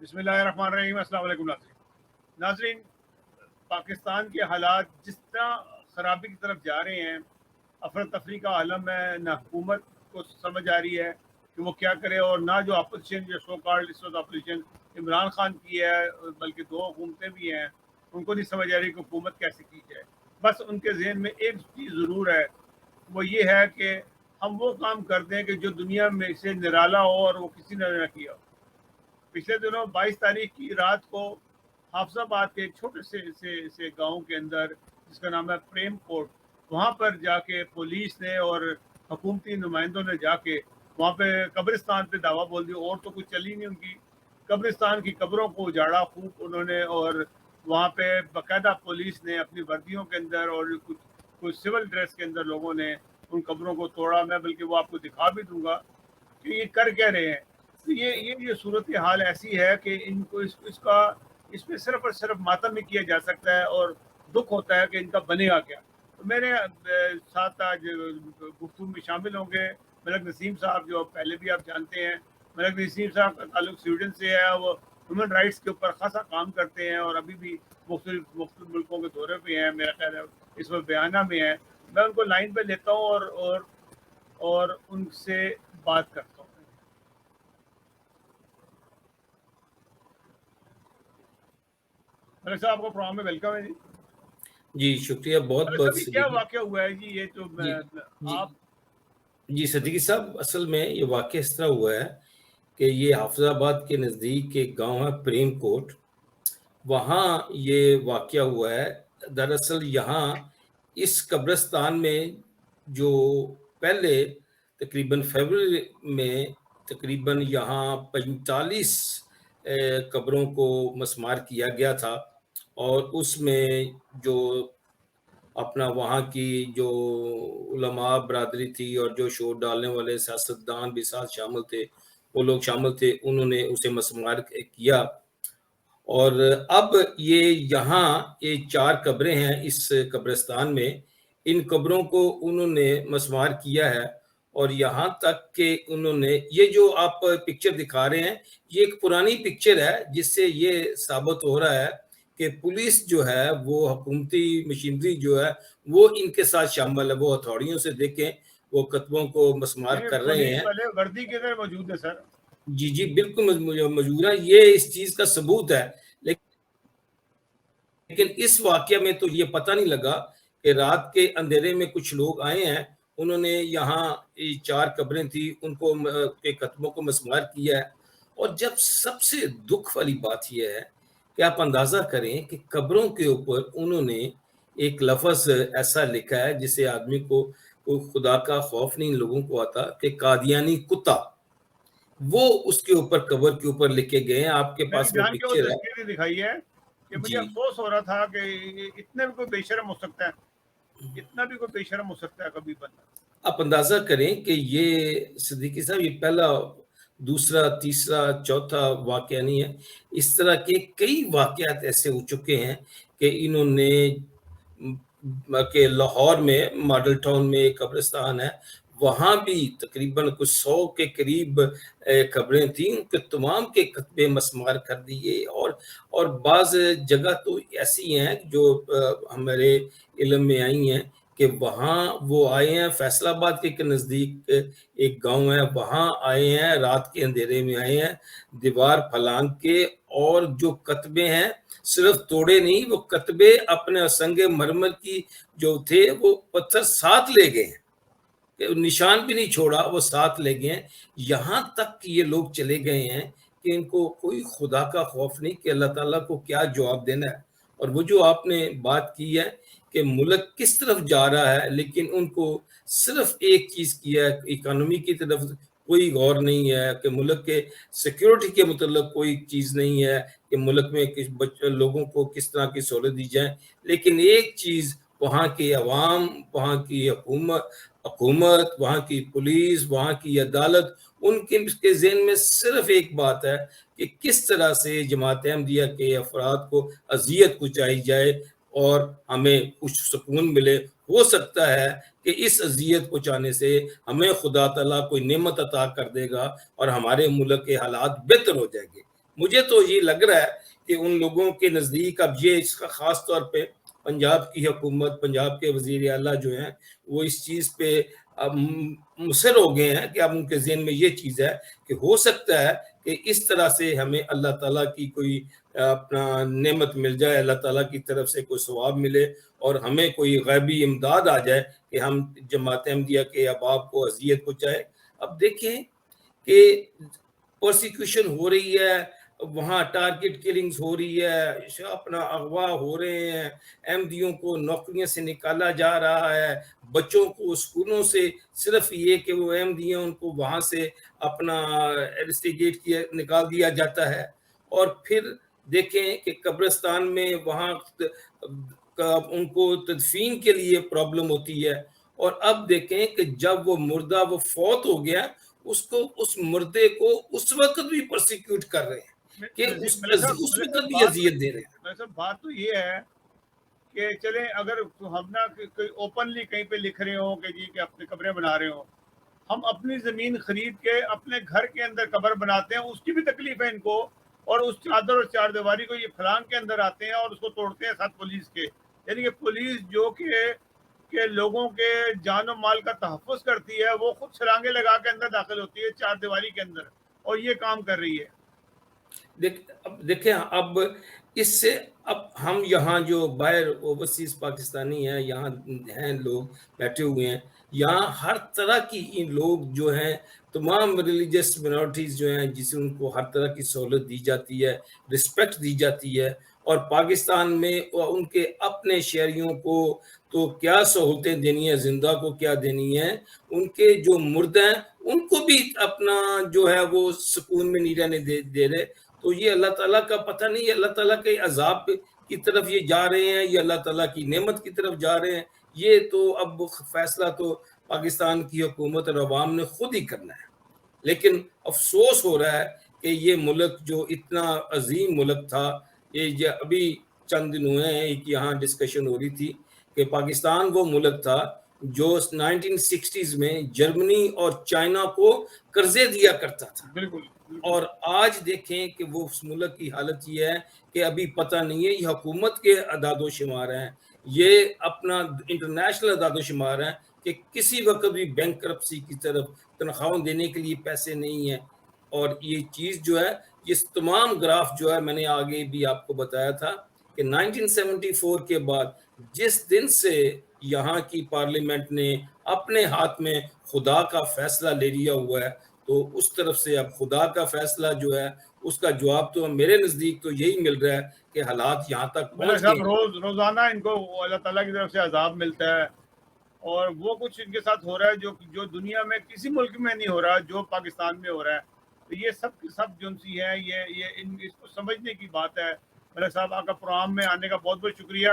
بسم اللہ الرحمن الرحیم. السلام علیکم ناظرین. پاکستان کے حالات جس طرح خرابی کی طرف جا رہے ہیں, افراتفری کا عالم ہے, نہ حکومت کو سمجھ آ رہی ہے کہ وہ کیا کرے, اور نہ جو اپوزیشن, جو سو کالڈ اس وقت اپوزیشن عمران خان کی ہے, بلکہ دو حکومتیں بھی ہیں, ان کو نہیں سمجھ آ رہی کہ حکومت کیسے کی جائے. بس ان کے ذہن میں ایک چیز ضرور ہے, وہ یہ ہے کہ ہم وہ کام کر دیں کہ جو دنیا میں سے نرالا ہو اور وہ کسی نے نہ کیا ہو. پچھلے دنوں 22 تاریخ کی رات کو حافظ آباد کے ایک چھوٹے سے گاؤں کے اندر, جس کا نام ہے پریم کوٹ, وہاں پر جا کے پولیس نے اور حکومتی نمائندوں نے جا کے وہاں پہ قبرستان پہ دعویٰ بول دی, اور تو کچھ چلی نہیں ان کی. قبرستان کی قبروں کو اجاڑا خوب انہوں نے, اور وہاں پہ باقاعدہ پولیس نے اپنی وردیوں کے اندر اور کچھ سول ڈریس کے اندر لوگوں نے ان قبروں کو توڑا. میں بلکہ وہ آپ کو دکھا بھی دوں گا کہ یہ کر کیا رہے ہیں. تو یہ صورت حال ایسی ہے کہ ان کو اس پہ صرف اور صرف ماتم ہی کیا جا سکتا ہے, اور دکھ ہوتا ہے کہ ان کا بنے گا کیا. تو میرے ساتھ آج گفتگو میں شامل ہوں گے ملک نسیم صاحب, جو پہلے بھی آپ جانتے ہیں. ملک نسیم صاحب کا تعلق سویڈن سے ہے, وہ ہیومن رائٹس کے اوپر خاصا کام کرتے ہیں, اور ابھی بھی مختلف ملکوں کے دورے پہ ہیں. میرا خیال ہے اس وقت بیانہ میں ہے. میں ان کو لائن پہ لیتا ہوں اور ان سے بات کرتا ہوں. ملک صاحب, آپ کو پروگرام میں ویلکم ہے. جی شکریہ, بہت ملک بہت صاحب, یہ کیا صدیقی. واقعہ ہوا ہے جی؟ یہ تو آپ جی صدیقی صاحب, اصل میں یہ واقعہ اس طرح ہوا ہے کہ یہ حافظ آباد کے نزدیک ایک گاؤں ہے پریم کوٹ, وہاں یہ واقعہ ہوا ہے. دراصل یہاں اس قبرستان میں جو پہلے تقریباً فروری میں تقریباً یہاں 45 قبروں کو مسمار کیا گیا تھا, اور اس میں جو اپنا وہاں کی جو علماء برادری تھی اور جو شور ڈالنے والے سیاستدان بھی ساتھ شامل تھے, وہ لوگ شامل تھے, انہوں نے اسے مسمار کیا. اور اب یہ یہاں یہ 4 قبریں ہیں اس قبرستان میں. ان قبروں کو انہوں نے مسمار کیا ہے, اور یہاں تک کہ انہوں نے یہ جو آپ پکچر دکھا رہے ہیں, یہ ایک پرانی پکچر ہے, جس سے یہ ثابت ہو رہا ہے کہ پولیس جو ہے وہ حکومتی مشینری جو ہے وہ ان کے ساتھ شامل ہے. وہ ہتھوڑیوں سے دیکھیں وہ کتبوں کو مسمار کر رہے پولیس ہیں. والے وردی کے اندر موجود ہے سر. جی بالکل موجود ہے, یہ اس چیز کا ثبوت ہے. لیکن اس واقعہ میں تو یہ پتہ نہیں لگا کہ رات کے اندھیرے میں کچھ لوگ آئے ہیں, انہوں نے یہاں 4 قبریں تھی, ان کو کے قدموں کو مسمار کیا ہے. اور جب سب سے دکھ والی بات یہ ہے کہ آپ اندازہ کریں کہ قبروں کے اوپر انہوں نے ایک لفظ ایسا لکھا ہے جسے آدمی کو خدا کا خوف نہیں لوگوں کو آتا, کہ قادیانی کتا, وہ اس کے اوپر قبر کے اوپر لکھے گئے ہیں. آپ کے پاس وہ جان کے وہ پکچر ہے. تصویر دکھائی ہے کہ مجھے جی افسوس ہو رہا تھا کہ اتنے بھی کوئی بے شرم ہو سکتا ہے, اتنا بھی کوئی بے شرم ہو سکتا ہے کبھی بندہ. آپ اندازہ کریں کہ یہ صدیقی صاحب یہ پہلا, دوسرا, تیسرا, چوتھا واقعہ نہیں ہے. اس طرح کے کئی واقعات ایسے ہو چکے ہیں کہ انہوں نے کہ لاہور میں ماڈل ٹاؤن میں ایک قبرستان ہے, وہاں بھی تقریباً کچھ 100 کے قریب قبریں تھیں, ان کے تمام کے کتبے مسمار کر دیے. اور بعض جگہ تو ایسی ہیں جو ہمارے علم میں آئی ہیں کہ وہاں وہ آئے ہیں, فیصل آباد کے نزدیک ایک گاؤں ہے, وہاں آئے ہیں, رات کے اندھیرے میں آئے ہیں, دیوار پھلانگ کے, اور جو کتبے ہیں صرف توڑے نہیں, وہ کتبے اپنے سنگ مرمر کی جو تھے وہ پتھر ساتھ لے گئے ہیں, نشان بھی نہیں چھوڑا, وہ ساتھ لے گئے ہیں. یہاں تک یہ لوگ چلے گئے ہیں کہ ان کو کوئی خدا کا خوف نہیں کہ اللہ تعالیٰ کو کیا جواب دینا ہے. اور وہ جو آپ نے بات کی ہے کہ ملک کس طرف جا رہا ہے, لیکن ان کو صرف ایک چیز کیا ہے, اکانومی کی طرف کوئی غور نہیں ہے, کہ ملک کے سیکیورٹی کے متعلق کوئی چیز نہیں ہے کہ ملک میں لوگوں کو کس طرح کی سہولت دی جائے. لیکن ایک چیز, وہاں کی عوام, وہاں کی حکومت, وہاں کی پولیس, وہاں کی عدالت, ان کے ذہن میں صرف ایک بات ہے کہ کس طرح سے جماعت احمدیہ کے افراد کو اذیت پہنچائی جائے اور ہمیں کچھ سکون ملے. ہو سکتا ہے کہ اس اذیت پہنچانے سے ہمیں خدا تعالیٰ کوئی نعمت عطا کر دے گا اور ہمارے ملک کے حالات بہتر ہو جائیں گے. مجھے تو یہ لگ رہا ہے کہ ان لوگوں کے نزدیک اب یہ اس کا خاص طور پہ پنجاب کی حکومت، پنجاب کے وزیر اعلیٰ جو ہیں وہ اس چیز پہ اب مصر ہو گئے ہیں کہ اب ان کے ذہن میں یہ چیز ہے کہ ہو سکتا ہے کہ اس طرح سے ہمیں اللہ تعالیٰ کی کوئی اپنا نعمت مل جائے، اللہ تعالیٰ کی طرف سے کوئی ثواب ملے اور ہمیں کوئی غیبی امداد آ جائے کہ ہم جماعت احمدیہ کے احباب کو اذیت پہنچائے۔ اب دیکھیں کہ پرسیکیوشن ہو رہی ہے، وہاں ٹارگٹ کلنگز ہو رہی ہے، اپنا اغوا ہو رہے ہیں، احمدیوں کو نوکریوں سے نکالا جا رہا ہے، بچوں کو اسکولوں سے صرف یہ کہ وہ احمدی ہیں ان کو وہاں سے اپنا انسٹیگیٹ کیا نکال دیا جاتا ہے، اور پھر دیکھیں کہ قبرستان میں وہاں ان کو تدفین کے لیے پرابلم ہوتی ہے، اور اب دیکھیں کہ جب وہ مردہ وہ فوت ہو گیا اس مردے کو اس وقت بھی پرسیکیوٹ کر رہے ہیں کہ اس وقت بھی اذیت دے رہے ہیں۔ بات تو یہ ہے کہ چلیں اگر ہم نہ کوئی اوپنلی کہیں پہ لکھ رہے ہوں کہ جی کہ اپنی قبریں بنا رہے ہوں، ہم اپنی زمین خرید کے اپنے گھر کے اندر قبر بناتے ہیں، اس کی بھی تکلیف ہے ان کو، اور اس چادر اور چار دیواری کو یہ پھلانگ کے اندر آتے ہیں اور اس کو توڑتے ہیں ساتھ پولیس کے، یعنی کہ پولیس جو کہ لوگوں کے جان و مال کا تحفظ کرتی ہے، وہ خود چھلانگے لگا کے اندر داخل ہوتی ہے چار دیواری کے اندر اور یہ کام کر رہی ہے۔ دیکھیں اب اس سے اب ہم یہاں جو باہر اوورسیز پاکستانی ہیں، یہاں ہیں لوگ بیٹھے ہوئے ہیں، یہاں ہر طرح کی لوگ جو ہیں تمام ریلیجس منورٹیز جو ہیں جسے ان کو ہر طرح کی سہولت دی جاتی ہے، رسپیکٹ دی جاتی ہے، اور پاکستان میں ان کے اپنے شہریوں کو تو کیا سہولتیں دینی ہیں، زندہ کو کیا دینی ہے، ان کے جو مردہ ہیں ان کو بھی اپنا جو ہے وہ سکون میں نہیں رہنے دے رہے۔ تو یہ اللہ تعالیٰ کا پتہ نہیں، اللہ تعالیٰ کے عذاب کی طرف یہ جا رہے ہیں یا اللہ تعالیٰ کی نعمت کی طرف جا رہے ہیں، یہ تو اب فیصلہ تو پاکستان کی حکومت اور عوام نے خود ہی کرنا ہے۔ لیکن افسوس ہو رہا ہے کہ یہ ملک جو اتنا عظیم ملک تھا، یہ ابھی چند دن ہوئے ہیں کہ یہاں ڈسکشن ہو رہی تھی کہ پاکستان وہ ملک تھا جو 1960s میں جرمنی اور چائنا کو قرضے دیا کرتا تھا، بالکل۔ اور آج دیکھیں کہ وہ اس ملک کی حالت یہ ہے کہ ابھی پتہ نہیں ہے، یہ حکومت کے اعداد و شمار ہیں، یہ اپنا انٹرنیشنل اعداد و شمار ہیں کہ کسی وقت بھی بینک کرپسی کی طرف تنخواہوں دینے کے لیے پیسے نہیں ہیں۔ اور یہ چیز جو ہے، یہ تمام گراف جو ہے میں نے آگے بھی آپ کو بتایا تھا کہ 1974 کے بعد جس دن سے یہاں کی پارلیمنٹ نے اپنے ہاتھ میں خدا کا فیصلہ لے لیا ہوا ہے، تو اس طرف سے اب خدا کا فیصلہ جو ہے اس کا جواب تو میرے نزدیک تو یہی مل رہا ہے کہ حالات یہاں تک پہنچ گئے، روزانہ ان کو اللہ تعالیٰ کی طرف سے عذاب ملتا ہے، اور وہ کچھ ان کے ساتھ ہو رہا ہے جو دنیا میں کسی ملک میں نہیں ہو رہا، جو پاکستان میں ہو رہا ہے۔ تو یہ سب جنسی ہے، یہ اس کو سمجھنے کی بات ہے۔ ملک صاحب آپ کا پروگرام میں آنے کا بہت بہت شکریہ،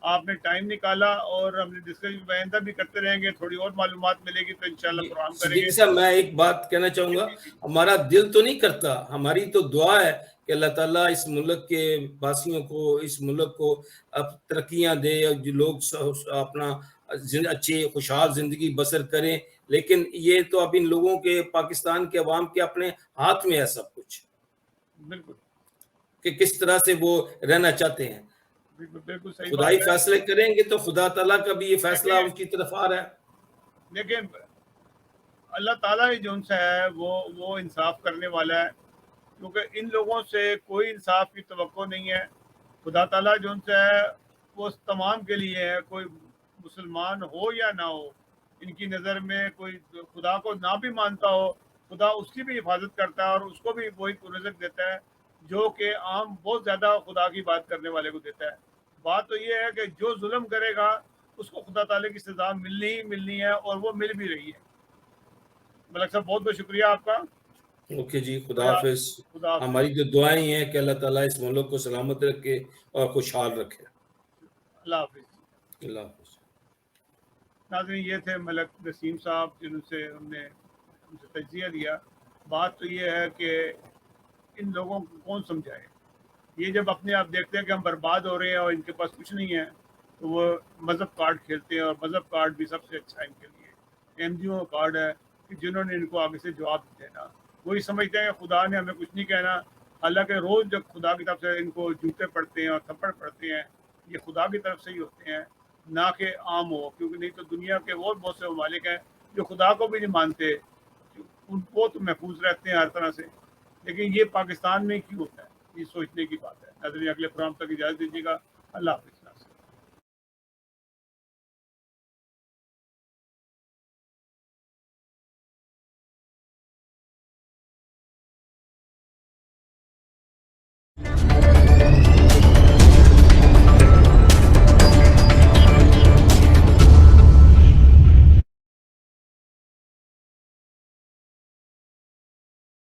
آپ نے ٹائم نکالا، اور ہم نے ڈسکشن آئندہ بھی کرتے رہیں گے، تھوڑی اور معلومات ملے گی تو انشاءاللہ پروگرام کریں گے۔ صدیقی صاحب میں ایک بات کہنا چاہوں گا، ہمارا دل تو نہیں کرتا، ہماری تو دعا ہے کہ اللہ تعالیٰ اس ملک کے باسیوں کو، اس ملک کو ترقیاں دے، جو لوگ اپنا اچھی خوشحال زندگی بسر کریں، لیکن یہ تو اب ان لوگوں کے، پاکستان کے عوام کے اپنے ہاتھ میں ہے سب کچھ، بالکل کہ کس طرح سے وہ رہنا چاہتے ہیں۔ بالکل صحیح خدائی بات ہے۔ فیصلے کریں گے تو خدا تعالیٰ کا بھی یہ فیصلہ اس کی طرف آ رہا ہے۔ دیکھیں اللہ تعالیٰ ہی جو سے ہے وہ انصاف کرنے والا ہے، کیونکہ ان لوگوں سے کوئی انصاف کی توقع نہیں ہے۔ خدا تعالیٰ جو سے ہے وہ تمام کے لیے ہے، کوئی مسلمان ہو یا نہ ہو، ان کی نظر میں کوئی خدا کو نہ بھی مانتا ہو، خدا اس کی بھی حفاظت کرتا ہے اور اس کو بھی وہی رزق دیتا ہے جو کہ عام بہت زیادہ خدا کی بات کرنے والے کو دیتا ہے۔ بات تو یہ ہے کہ جو ظلم کرے گا اس کو خدا تعالیٰ کی سزا ملنی ہی ملنی ہے، اور وہ مل بھی رہی ہے۔ ملک صاحب بہت بہت شکریہ آپ کا۔ اوکے جی، خدا حافظ۔ ہماری جو دعائیں ہیں کہ اللہ تعالیٰ اس ملک کو سلامت رکھے اور خوشحال رکھے۔ اللہ حافظ۔ اللہ حافظ۔ ناظرین، یہ تھے ملک نسیم صاحب جن سے ہم نے تجزیہ دیا۔ بات تو یہ ہے کہ ان لوگوں کو کون سمجھائے، یہ جب اپنے آپ دیکھتے ہیں کہ ہم برباد ہو رہے ہیں اور ان کے پاس کچھ نہیں ہے، تو وہ مذہب کارڈ کھیلتے ہیں، اور مذہب کارڈ بھی سب سے اچھا ان کے لیے احمدیوں کارڈ ہے کہ جنہوں نے ان کو آگے سے جواب دینا۔ وہی سمجھتے ہیں کہ خدا نے ہمیں کچھ نہیں کہنا، حالانکہ روز جب خدا کی طرف سے ان کو جوتے پڑتے ہیں اور تھپڑ پڑتے ہیں یہ خدا کی طرف سے ہی ہوتے ہیں نہ کہ عام ہو, کیونکہ نہیں تو دنیا کے اور بہت سے ممالک ہیں جو خدا کو بھی نہیں مانتے, ان کو تو محفوظ رہتے ہیں ہر طرح سے, لیکن یہ پاکستان میں کیوں ہوتا ہے, یہ سوچنے کی بات ہے. ناظرین اگلے پروگرام تک اجازت دیجیے گا. اللہ حافظ.